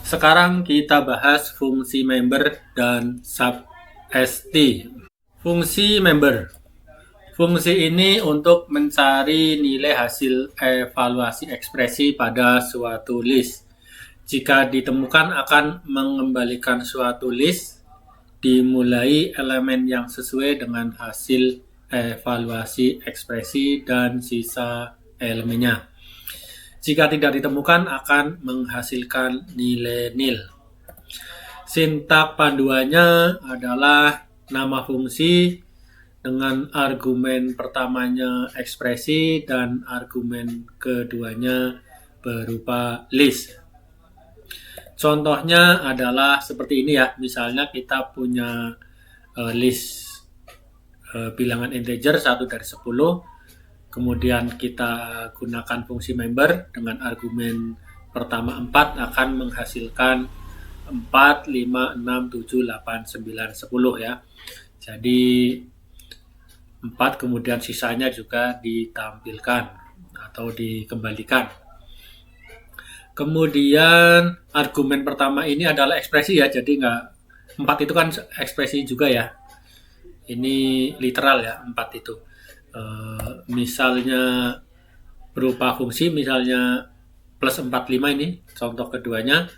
Sekarang kita bahas fungsi member dan sub-ST. Fungsi member. Fungsi ini untuk mencari nilai hasil evaluasi ekspresi pada suatu list. Jika ditemukan akan mengembalikan suatu list dimulai elemen yang sesuai dengan hasil evaluasi ekspresi dan sisa elemennya. Jika tidak ditemukan akan menghasilkan nilai nil. Sintak panduannya adalah nama fungsi dengan argumen pertamanya ekspresi dan argumen keduanya berupa list. Contohnya adalah seperti ini ya, misalnya kita punya list bilangan integer 1 dari 10, kemudian kita gunakan fungsi member dengan argumen pertama 4 akan menghasilkan 4, 5, 6, 7, 8, 9, 10 ya. Jadi 4 kemudian sisanya juga ditampilkan atau dikembalikan. Kemudian argumen pertama ini adalah ekspresi ya, jadi 4 itu kan ekspresi juga ya. Ini literal ya, 4 itu. Misalnya berupa fungsi, misalnya plus 45 ini, contoh keduanya,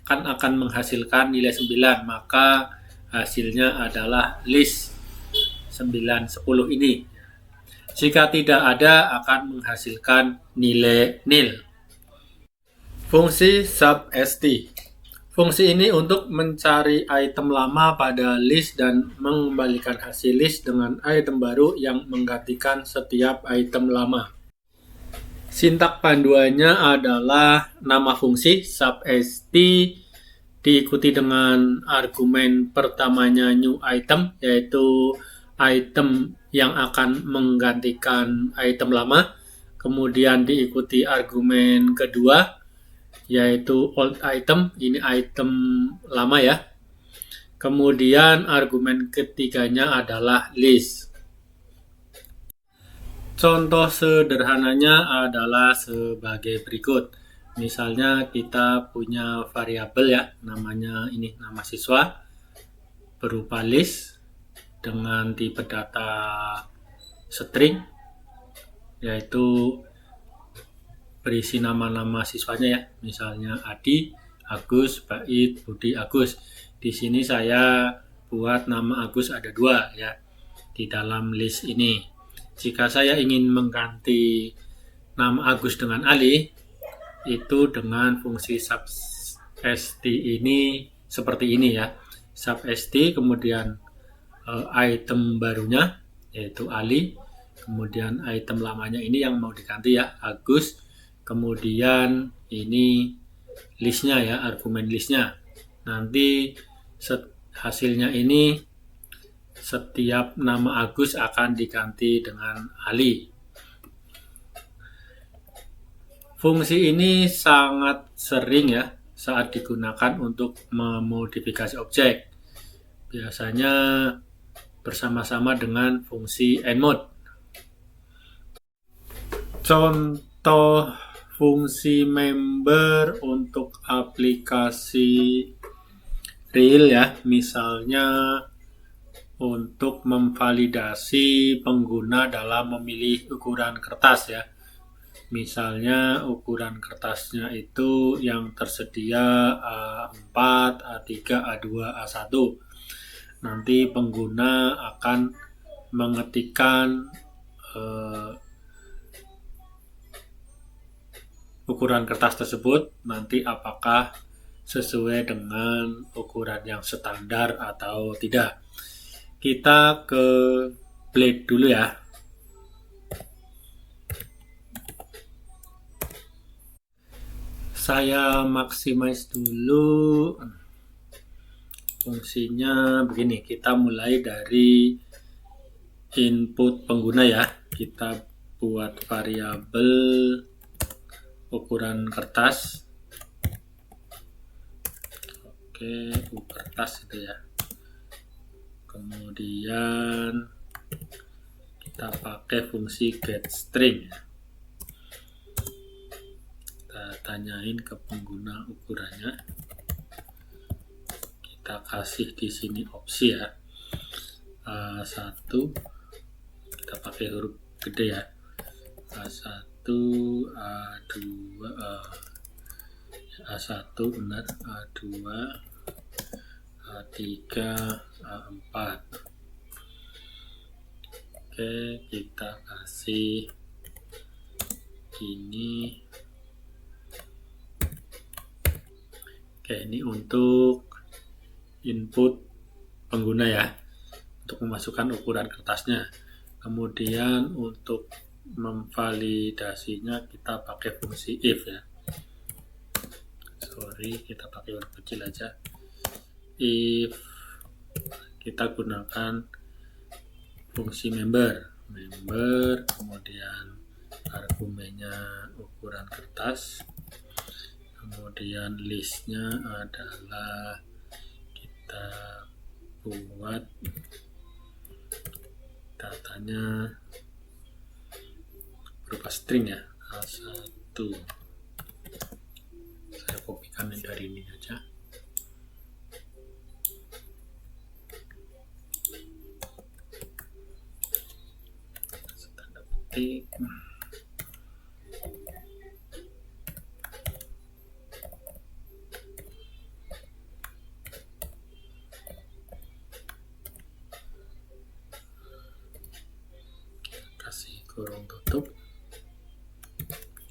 kan akan menghasilkan nilai 9, maka hasilnya adalah list 9, 10 ini. Jika tidak ada akan menghasilkan nilai nil. Fungsi sub-ST. Fungsi ini untuk mencari item lama pada list dan mengembalikan hasil list dengan item baru yang menggantikan setiap item lama. Sintak panduannya adalah nama fungsi sub-ST diikuti dengan argumen pertamanya new item, yaitu item yang akan menggantikan item lama. Kemudian diikuti argumen kedua, yaitu old item, ini item lama ya. Kemudian argumen ketiganya adalah list. Contoh sederhananya adalah sebagai berikut. Misalnya kita punya variabel ya, namanya ini nama siswa berupa list dengan tipe data string, yaitu berisi nama-nama siswanya ya, misalnya Adi, Agus, Bait, Budi, Agus. Di sini saya buat nama Agus ada 2 ya di dalam list ini. Jika saya ingin mengganti nama Agus dengan Ali, itu dengan fungsi sub-ST ini seperti ini ya. Sub-ST kemudian item barunya yaitu Ali, kemudian item lamanya ini yang mau diganti ya, Agus. Kemudian ini listnya ya, argumen listnya. Nanti hasilnya ini setiap nama Agus akan diganti dengan Ali. Fungsi ini sangat sering ya saat digunakan untuk memodifikasi objek. Biasanya bersama-sama dengan fungsi endmode. Contoh fungsi member untuk aplikasi real ya, misalnya untuk memvalidasi pengguna dalam memilih ukuran kertas ya. Misalnya ukuran kertasnya itu yang tersedia A4, A3, A2, A1. Nanti pengguna akan mengetikkan ukuran kertas tersebut, nanti apakah sesuai dengan ukuran yang standar atau tidak. Kita ke Blade dulu ya. Saya maximize dulu. Fungsinya begini, kita mulai dari input pengguna ya. Kita buat variabel ukuran kertas. Oke, kertas itu ya. Kemudian kita pakai fungsi getString. Kita tanyain ke pengguna ukurannya. Kita kasih di sini opsi ya. A1 kita pakai huruf gede ya. A1, A2, A1 benar, A2, A3, A4. Oke, kita kasih ini. Oke, ini untuk input pengguna ya, untuk memasukkan ukuran kertasnya. Kemudian untuk memvalidasinya kita pakai fungsi if ya. Kita pakai huruf kecil aja. If kita gunakan fungsi member, kemudian argumennya ukuran kertas, kemudian listnya adalah kita buat datanya berupa string ya, A1. Saya kopikan dari ini aja. Tanda petik. Kasih kurung tutup.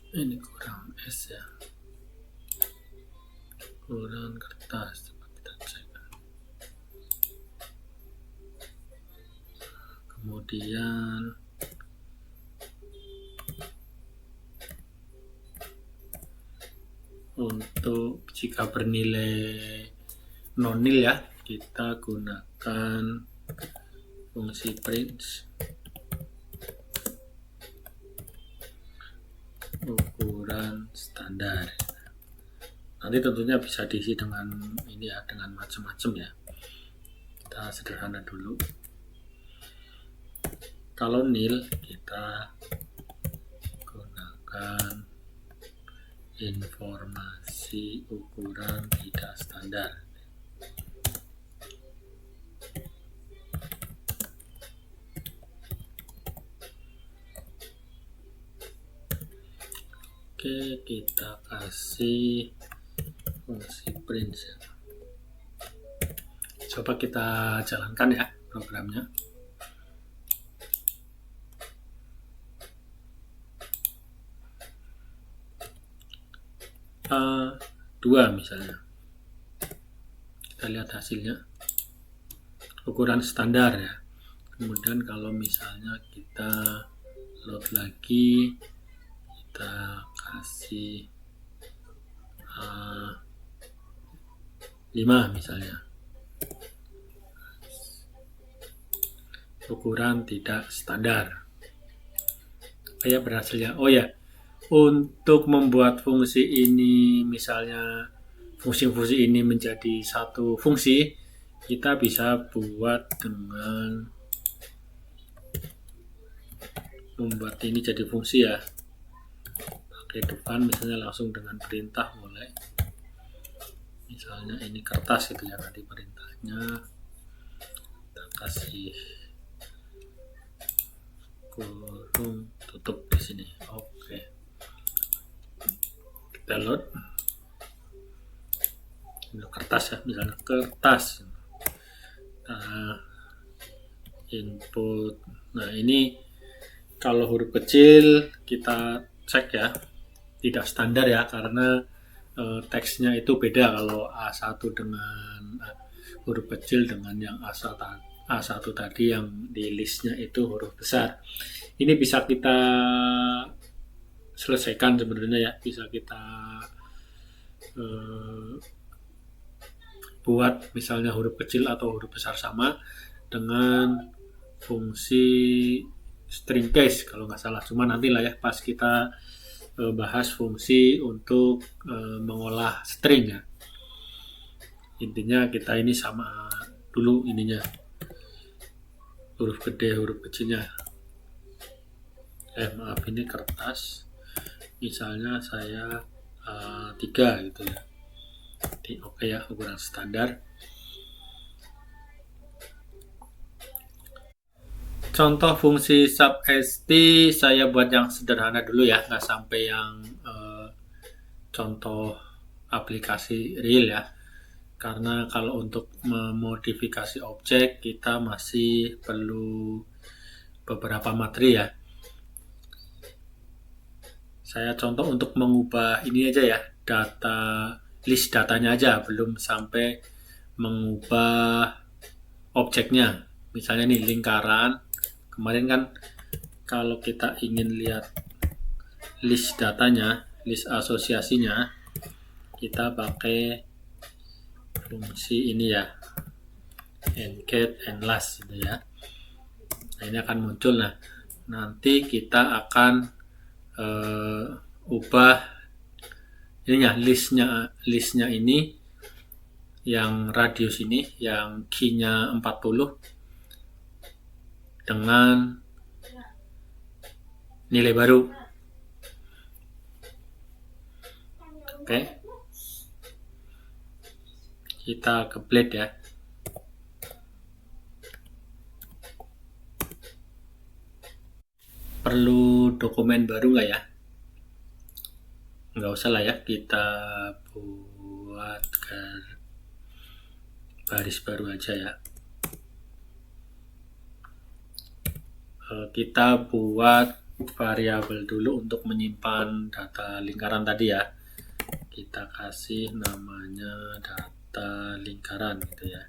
Ini kurang S ya, ukuran kertas. Coba kita cek. Kemudian untuk jika bernilai nonil ya, kita gunakan fungsi print ukuran standar. Nanti tentunya bisa diisi dengan ini ya, dengan macam-macam ya. Kita sederhana dulu. Kalau nil kita gunakan informasi ukuran tidak standar. Oke, kita kasih fungsi print ya. Coba kita jalankan ya programnya. A2 misalnya. Kita lihat hasilnya. Ukuran standar ya. Kemudian kalau misalnya kita load lagi, kita kasih 5 misalnya. Ukuran tidak standar. Kayak berhasil ya. Oh ya, untuk membuat fungsi ini, misalnya fungsi-fungsi ini menjadi satu fungsi, kita bisa buat dengan membuat ini jadi fungsi ya. Pakai depan misalnya langsung dengan perintah boleh. Misalnya ini kertas gitu ya, nanti perintahnya kita kasih kurung tutup di sini. Oke. Kita load. Ini kertas ya, misalnya kertas. Input. Nah, ini kalau huruf kecil kita cek ya, tidak standar ya, karena teksnya itu beda kalau A1 dengan huruf kecil dengan yang A1 tadi yang di listnya itu huruf besar. Ini bisa kita selesaikan sebenarnya ya, bisa kita buat misalnya huruf kecil atau huruf besar sama dengan fungsi string case kalau nggak salah. Cuma nantilah ya pas kita bahas fungsi untuk mengolah string ya. Intinya kita ini sama dulu ininya, huruf gede huruf kecilnya. Maaf, ini kertas, misalnya saya 3 gitu ya. Jadi oke ya, ukuran standar. Contoh fungsi sub st saya buat yang sederhana dulu ya, nggak sampai yang contoh aplikasi real ya. Karena kalau untuk memodifikasi objek kita masih perlu beberapa materi ya. Saya contoh untuk mengubah ini aja ya, list datanya aja, belum sampai mengubah objeknya. Misalnya nih lingkaran, kemarin kan kalau kita ingin lihat list datanya, list asosiasinya, kita pakai fungsi ini ya, get and last gitu ya. Nah, ini akan muncul. Nah, nanti kita akan ubah ininya, listnya ini yang radius ini, yang key-nya 40 dengan nilai baru. Oke. Kita ke blade ya. Perlu dokumen baru nggak ya? Nggak usah lah ya, kita buat baris baru aja ya. Kita buat variabel dulu untuk menyimpan data lingkaran tadi ya. Kita kasih namanya data lingkaran gitu ya.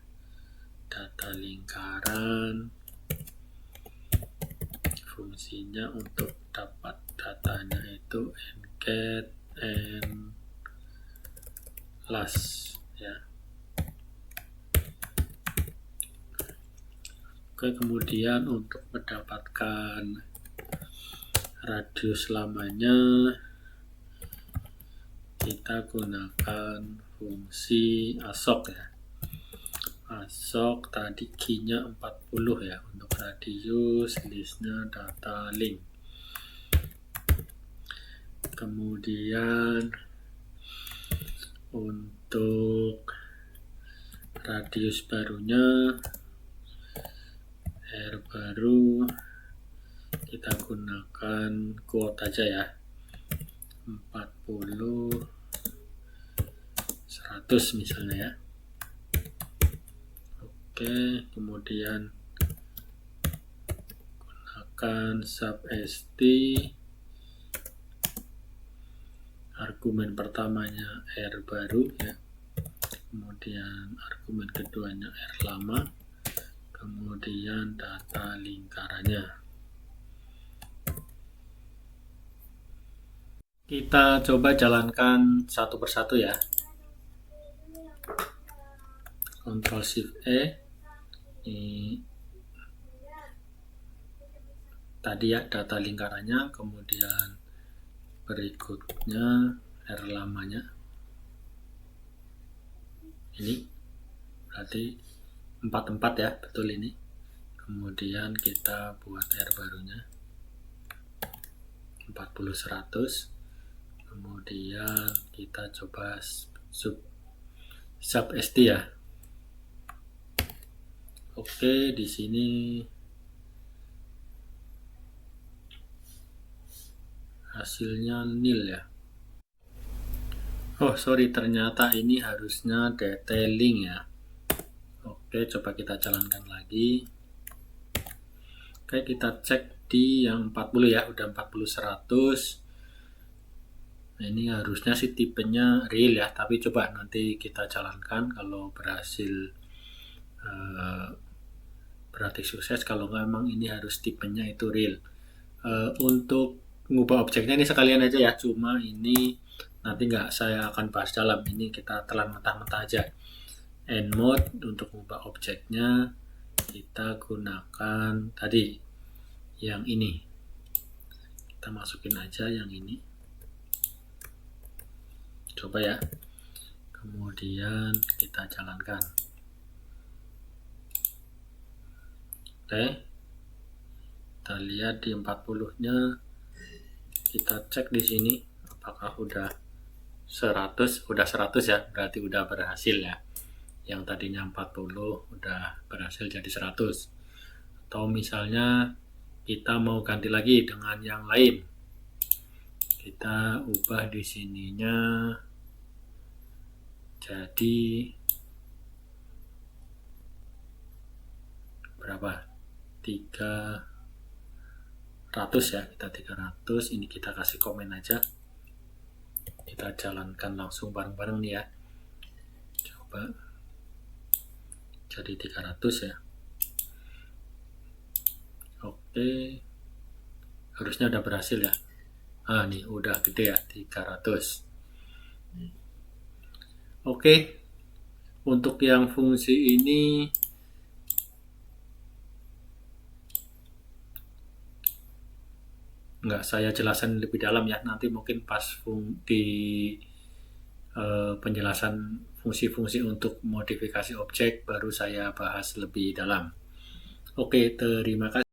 Data lingkaran, fungsinya untuk dapat datanya itu get and last ya. Oke, kemudian untuk mendapatkan radius lamanya kita gunakan fungsi assoc ya. Assoc tadi key-nya 40 ya untuk radius, listnya data link. Kemudian untuk radius barunya R baru kita gunakan quote aja ya, 40 100 misalnya ya. Oke, kemudian gunakan sub st, argumen pertamanya R baru ya, kemudian argumen keduanya R lama, kemudian data lingkarannya. Kita coba jalankan satu persatu ya. Ctrl Shift E. Ini tadi ya data lingkarannya, kemudian berikutnya R lamanya. Ini berarti 44 ya, betul ini. Kemudian kita buat R barunya 40 100. Kemudian kita coba sub st ya. Oke, di sini hasilnya nil ya. Oh sorry, ternyata ini harusnya detailing ya. Oke, coba kita jalankan lagi. Oke, kita cek di yang 40 ya, udah 40 100. Nah, ini harusnya sih tipenya real ya, tapi coba nanti kita jalankan kalau berhasil berarti sukses, kalau nggak memang ini harus tipenya itu real. Untuk mengubah objeknya ini sekalian aja ya, cuma ini nanti nggak saya akan bahas dalam, ini kita telan mentah-mentah aja. End mode untuk mengubah objeknya kita gunakan tadi yang ini, kita masukin aja yang ini, coba ya, kemudian kita jalankan. Oke, kita lihat di 40 nya, kita cek di sini apakah udah 100, udah 100 ya, berarti udah berhasil ya. Yang tadinya 40 udah berhasil jadi 100. Atau misalnya kita mau ganti lagi dengan yang lain. Kita ubah di sininya jadi berapa? 300 ya, kita 300. Ini kita kasih komen aja. Kita jalankan langsung bareng-bareng nih ya. Coba jadi 300 ya. Oke, harusnya udah berhasil ya. Nih udah gede ya, 300. Oke, untuk yang fungsi ini nggak saya jelaskan lebih dalam ya, nanti mungkin pas di penjelasan fungsi-fungsi untuk modifikasi objek baru saya bahas lebih dalam. Oke, terima kasih.